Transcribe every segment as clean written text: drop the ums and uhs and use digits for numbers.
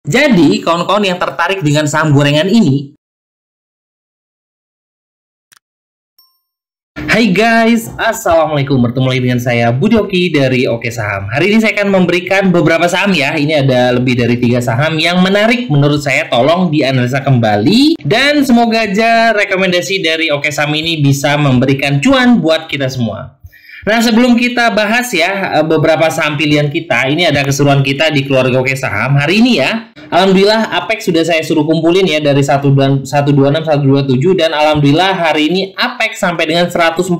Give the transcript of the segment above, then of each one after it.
Jadi, kawan-kawan yang tertarik dengan saham gorengan ini, hai guys, assalamualaikum. Bertemu lagi dengan saya Budi Oki dari Oke Saham. Hari ini saya akan memberikan beberapa saham ya. Ini ada lebih dari 3 saham yang menarik menurut saya. Tolong dianalisa kembali dan semoga aja rekomendasi dari Oke Saham ini bisa memberikan cuan buat kita semua. Nah, sebelum kita bahas ya beberapa saham pilihan kita, ini ada keseruan kita di keluarga Oke Saham hari ini ya. Alhamdulillah Apex sudah saya suruh kumpulin ya dari 126, 127, dan alhamdulillah hari ini Apex sampai dengan 145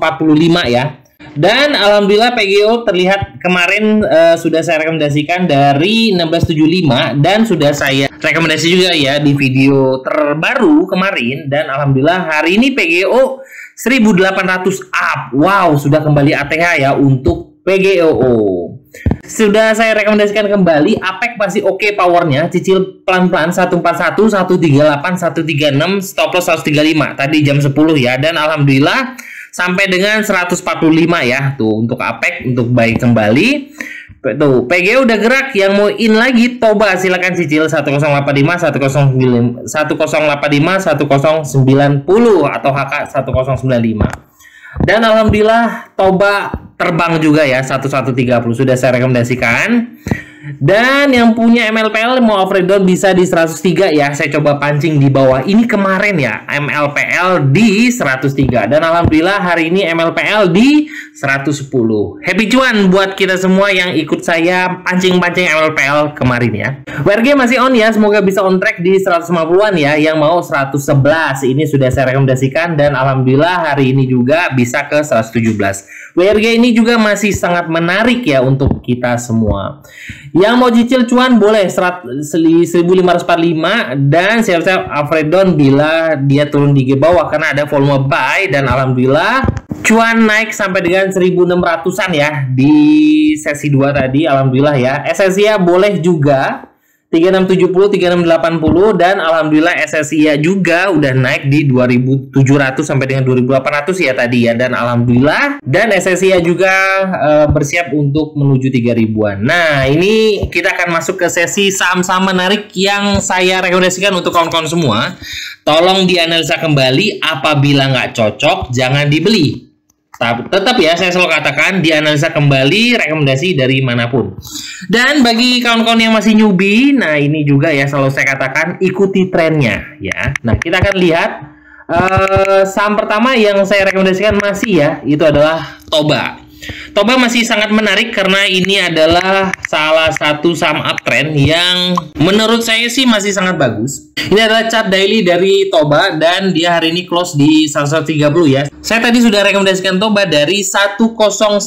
ya. Dan alhamdulillah PGO terlihat kemarin sudah saya rekomendasikan dari 1675 dan sudah saya rekomendasi juga ya di video terbaru kemarin, dan alhamdulillah hari ini PGO 1800 up. Wow, sudah kembali ATH ya untuk PGOO. Sudah saya rekomendasikan kembali. Apex masih oke powernya, cicil pelan-pelan 141, 138, 136, stop loss 135 tadi jam 10 ya, dan alhamdulillah sampai dengan 145 ya. Tuh untuk Apex untuk buy kembali. Tuh, PGO udah gerak, yang mau in lagi toba silakan cicil 1085, 109, 1085, 1090 atau HK 1095. Dan alhamdulillah toba terbang juga ya 1130 sudah saya rekomendasikan. Dan yang punya MLPL mau overdown bisa di 103 ya. Saya coba pancing di bawah. Ini kemarin ya MLPL di 103 dan alhamdulillah hari ini MLPL di 110. Happy cuan buat kita semua yang ikut saya pancing-pancing MLPL kemarin ya. WRG masih on ya. Semoga bisa on track di 150-an ya. Yang mau 111 ini sudah saya rekomendasikan dan alhamdulillah hari ini juga bisa ke 117. WRG ini juga masih sangat menarik ya untuk kita semua. Yang mau cicil cuan boleh 1545 dan siap-siap overdown bila dia turun di bawah karena ada volume buy, dan alhamdulillah cuan naik sampai dengan 1600-an ya di sesi 2 tadi alhamdulillah ya. SSIA boleh juga 3670, 3680 dan alhamdulillah SSIA juga udah naik di 2700 sampai dengan 2800 ya tadi ya, dan alhamdulillah dan SSIA juga bersiap untuk menuju 3000-an. Nah, ini kita akan masuk ke sesi saham-saham menarik yang saya rekomendasikan untuk kawan-kawan semua. Tolong dianalisa kembali, apabila nggak cocok jangan dibeli. Tetap ya, saya selalu katakan dianalisa kembali rekomendasi dari manapun. Dan bagi kawan-kawan yang masih newbie, nah ini juga ya selalu saya katakan ikuti trennya ya. Nah, kita akan lihat saham pertama yang saya rekomendasikan masih ya, itu adalah Toba. Toba masih sangat menarik karena ini adalah salah satu saham uptrend yang menurut saya sih masih sangat bagus. Ini adalah chart daily dari Toba dan dia hari ini close di 1130 ya. Saya tadi sudah rekomendasikan Toba dari 1095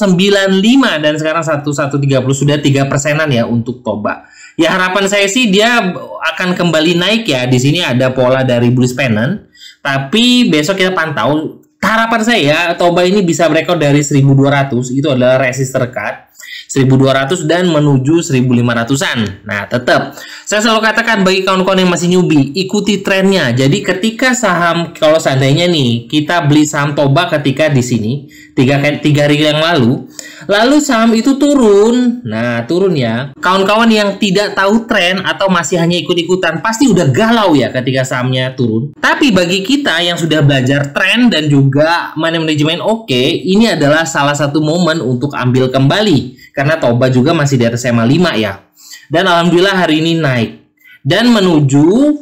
dan sekarang 1130, sudah 3%-an ya untuk Toba. Ya harapan saya sih dia akan kembali naik ya. Di sini ada pola dari bullish pennant, tapi besok kita pantau. Harapan saya Toba ini bisa breakout dari 1200, itu adalah resist terdekat 1200 dan menuju 1500-an. Nah, tetap saya selalu katakan bagi kawan-kawan yang masih newbie, ikuti trennya. Jadi ketika saham, kalau seandainya nih kita beli saham Toba ketika di sini 3 hari yang lalu saham itu turun. Nah, turun ya. Kawan-kawan yang tidak tahu tren atau masih hanya ikut-ikutan pasti udah galau ya ketika sahamnya turun. Tapi bagi kita yang sudah belajar tren dan juga money management oke, ini adalah salah satu momen untuk ambil kembali. Karena Toba juga masih di atas SMA 5 ya. Dan alhamdulillah hari ini naik dan menuju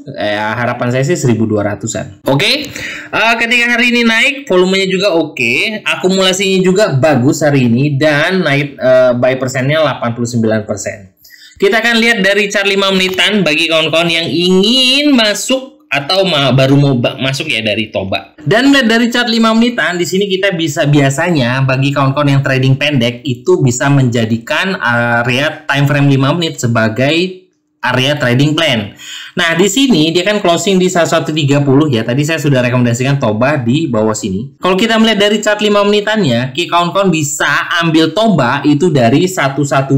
harapan saya sih 1200-an. Oke. Ketika hari ini naik, volumenya juga oke, akumulasinya juga bagus hari ini dan naik buy persennya 89%. Kita akan lihat dari chart 5 menitan bagi kawan-kawan yang ingin masuk atau baru mau masuk ya dari Toba. Dan dari chart 5 menitan di sini kita bisa biasanya bagi kawan-kawan yang trading pendek itu bisa menjadikan area time frame 5 menit sebagai area trading plan. Nah, di sini dia kan closing di 1130 ya. Tadi saya sudah rekomendasikan Toba di bawah sini. Kalau kita melihat dari chart 5 menitannya, kawan-kawan bisa ambil Toba itu dari 1120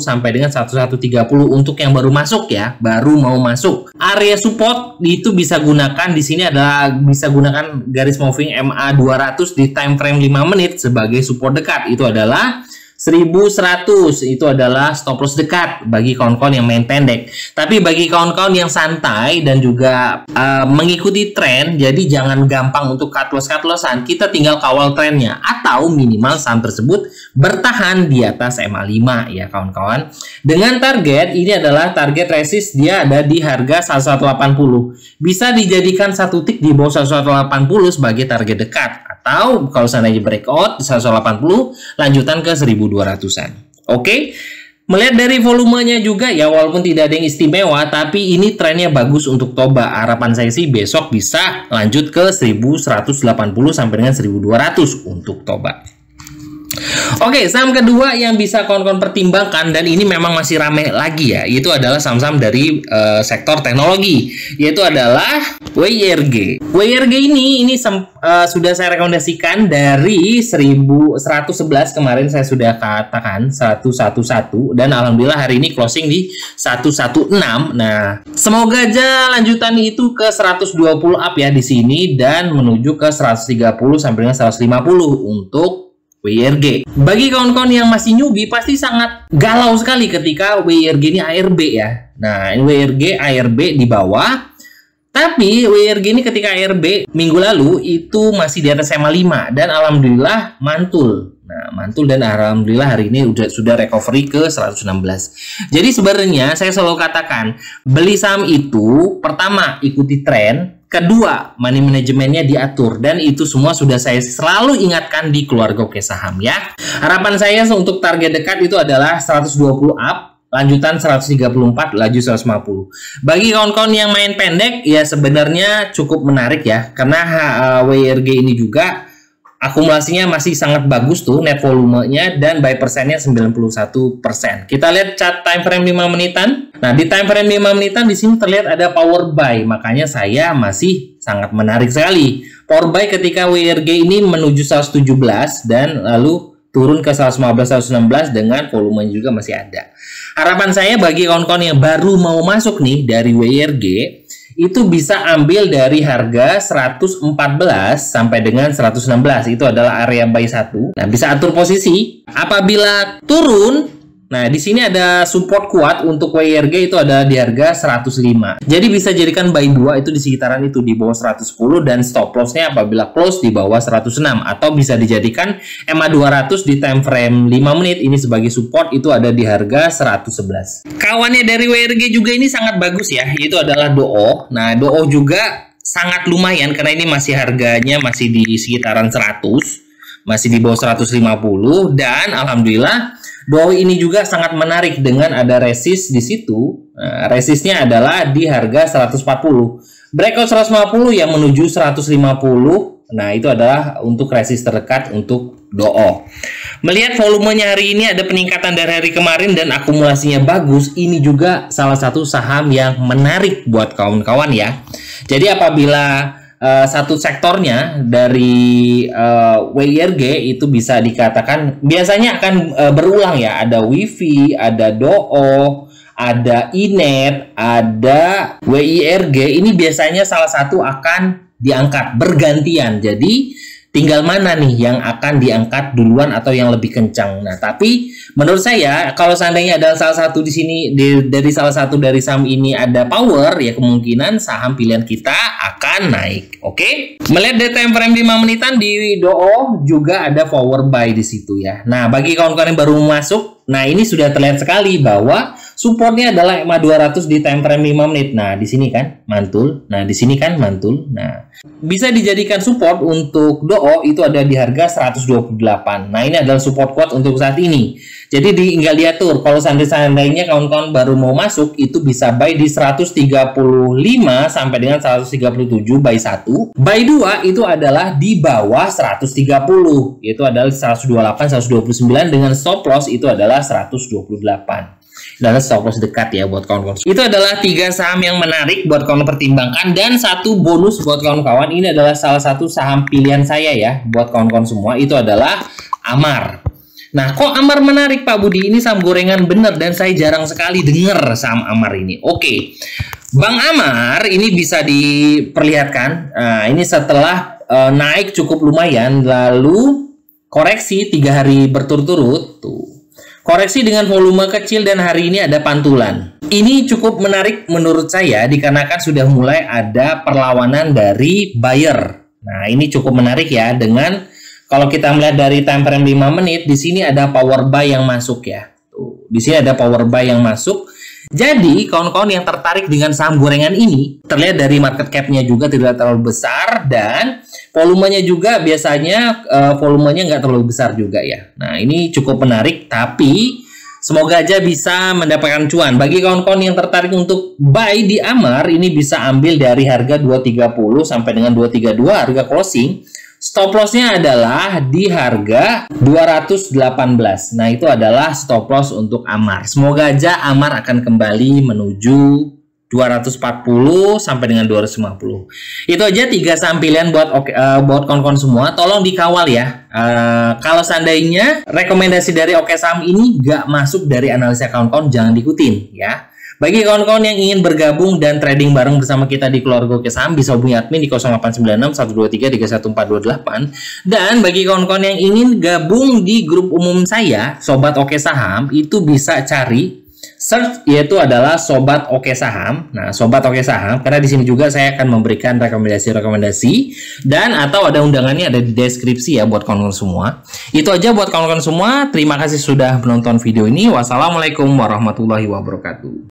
sampai dengan 1130 untuk yang baru masuk ya, baru mau masuk. Area support itu bisa gunakan di sini adalah bisa gunakan garis moving MA 200 di time frame 5 menit sebagai support dekat. Itu adalah 1100 itu adalah stop loss dekat bagi kawan-kawan yang main pendek. Tapi bagi kawan-kawan yang santai dan juga mengikuti tren, jadi jangan gampang untuk cut lossan. Kita tinggal kawal trennya atau minimal saham tersebut bertahan di atas MA5 ya kawan-kawan. Dengan target ini adalah target resist, dia ada di harga 1180. Bisa dijadikan satu tick di bawah 1180 sebagai target dekat. Atau kalau seandainya breakout 180 lanjutan ke 1200-an. Oke. Melihat dari volumenya juga ya, walaupun tidak ada yang istimewa, tapi ini trennya bagus untuk Toba. Harapan saya sih besok bisa lanjut ke 1180 sampai dengan 1200 untuk Toba. Oke, saham kedua yang bisa kawan-kawan pertimbangkan, dan ini memang masih ramai lagi ya, itu adalah saham-saham dari sektor teknologi, yaitu adalah WIRG. WIRG ini sudah saya rekomendasikan dari 1111 kemarin, saya sudah katakan 111, dan alhamdulillah hari ini closing di 116. Nah, semoga aja lanjutan itu ke 120 up ya di sini dan menuju ke 130 sampai dengan 150 untuk WIRG. Bagi kawan-kawan yang masih newbie pasti sangat galau sekali ketika WIRG ini ARB ya. Nah, ini WIRG ARB di bawah. Tapi WIRG ini ketika ARB minggu lalu itu masih di atas MA5 dan alhamdulillah mantul. Nah, mantul dan alhamdulillah hari ini sudah recovery ke 116. Jadi sebenarnya saya selalu katakan, beli saham itu pertama ikuti tren, kedua money manajemennya diatur, dan itu semua sudah saya selalu ingatkan di keluarga Oke Saham ya. Harapan saya untuk target dekat itu adalah 120 up, lanjutan 134, laju 150. Bagi kawan-kawan yang main pendek ya sebenarnya cukup menarik ya, karena WIRG ini juga akumulasinya masih sangat bagus tuh, net volumenya, dan buy persennya 91%. Kita lihat chart time frame 5 menitan. Nah, di time frame 5 menitan di sini terlihat ada power buy, makanya saya masih sangat menarik sekali. Power buy ketika WIRG ini menuju 117 dan lalu turun ke 115 116 dengan volumenya juga masih ada. Harapan saya bagi kawan-kawan yang baru mau masuk nih dari WIRG itu bisa ambil dari harga 114 sampai dengan 116. Itu adalah area buy 1. Nah, bisa atur posisi. Apabila turun, nah di sini ada support kuat untuk WIRG itu ada di harga 105. Jadi bisa jadikan buy 2 itu di sekitaran itu di bawah 110 dan stop lossnya apabila close di bawah 106, atau bisa dijadikan MA 200 di time frame 5 menit ini sebagai support itu ada di harga 111. Kawannya dari WIRG juga ini sangat bagus ya, itu adalah DOO. Nah, DOO juga sangat lumayan karena ini masih harganya masih di sekitaran 100, masih di bawah 150, dan alhamdulillah DOO ini juga sangat menarik dengan ada resist di situ. Nah, resistnya adalah di harga 140. Breakout 150 yang menuju 150. Nah, itu adalah untuk resist terdekat untuk DOO. Melihat volumenya hari ini ada peningkatan dari hari kemarin dan akumulasinya bagus, ini juga salah satu saham yang menarik buat kawan-kawan ya. Jadi apabila satu sektornya dari WIRG itu bisa dikatakan biasanya akan berulang ya, ada WIFI, ada DOO, ada INET, ada WIRG, ini biasanya salah satu akan diangkat bergantian. Jadi tinggal mana nih yang akan diangkat duluan atau yang lebih kencang. Nah, tapi menurut saya kalau seandainya ada salah satu di sini dari salah satu dari saham ini ada power, ya kemungkinan saham pilihan kita akan naik. Oke? Melihat dari time frame 5 menitan di DOO juga ada power buy di situ ya. Nah, bagi kawan-kawan yang baru masuk, nah ini sudah terlihat sekali bahwa supportnya adalah MA 200 di time frame 5 menit. Nah, di sini kan mantul. Nah, di sini kan mantul. Nah, bisa dijadikan support untuk DOO itu ada di harga 128. Nah, ini adalah support kuat untuk saat ini. Jadi tinggal diatur. Kalau seandainya kawan-kawan baru mau masuk itu bisa buy di 135 sampai dengan 137 buy 1. Buy 2 itu adalah di bawah 130. Yaitu adalah 128 129 dengan stop loss itu adalah 128. Dan stop loss dekat ya buat kawan-kawan. Itu adalah 3 saham yang menarik buat kawan pertimbangkan, dan satu bonus buat kawan-kawan, ini adalah salah satu saham pilihan saya ya buat kawan-kawan semua, itu adalah Amar. Nah, kok Amar menarik Pak Budi? Ini saham gorengan bener dan saya jarang sekali dengar saham Amar ini. Oke. Bang Amar ini bisa diperlihatkan. Nah, ini setelah naik cukup lumayan lalu koreksi 3 hari berturut-turut tuh. Koreksi dengan volume kecil dan hari ini ada pantulan. Ini cukup menarik menurut saya dikarenakan sudah mulai ada perlawanan dari buyer. Nah, ini cukup menarik ya dengan kalau kita melihat dari time frame 5 menit, di sini ada power buy yang masuk ya. Tuh, di sini ada power buy yang masuk. Jadi, kawan-kawan yang tertarik dengan saham gorengan ini, terlihat dari market cap-nya juga tidak terlalu besar dan volumenya juga biasanya volumenya nggak terlalu besar juga ya. Nah, ini cukup menarik, tapi semoga aja bisa mendapatkan cuan. Bagi kawan-kawan yang tertarik untuk buy di Amar, ini bisa ambil dari harga 230 sampai dengan 232 harga closing. Stop loss-nya adalah di harga 218. Nah, itu adalah stop loss untuk Amar. Semoga aja Amar akan kembali menuju 240 sampai dengan 250. Itu aja 3 saham pilihan buat kawan-kawan semua. Tolong dikawal ya. Kalau seandainya rekomendasi dari Oke Saham ini gak masuk dari analisa kawan-kawan, jangan diikutin ya. Bagi kawan-kawan yang ingin bergabung dan trading bareng bersama kita di keluarga Oke Saham, bisa hubungi admin di 0896 123 31428. Dan bagi kawan-kawan yang ingin gabung di grup umum saya, Sobat Oke Saham, itu bisa cari search yaitu adalah Sobat Oke Saham. Nah, Sobat Oke Saham, karena di sini juga saya akan memberikan rekomendasi-rekomendasi dan atau ada undangannya ada di deskripsi ya buat kawan-kawan semua. Itu aja buat kawan-kawan semua. Terima kasih sudah menonton video ini. Wassalamualaikum warahmatullahi wabarakatuh.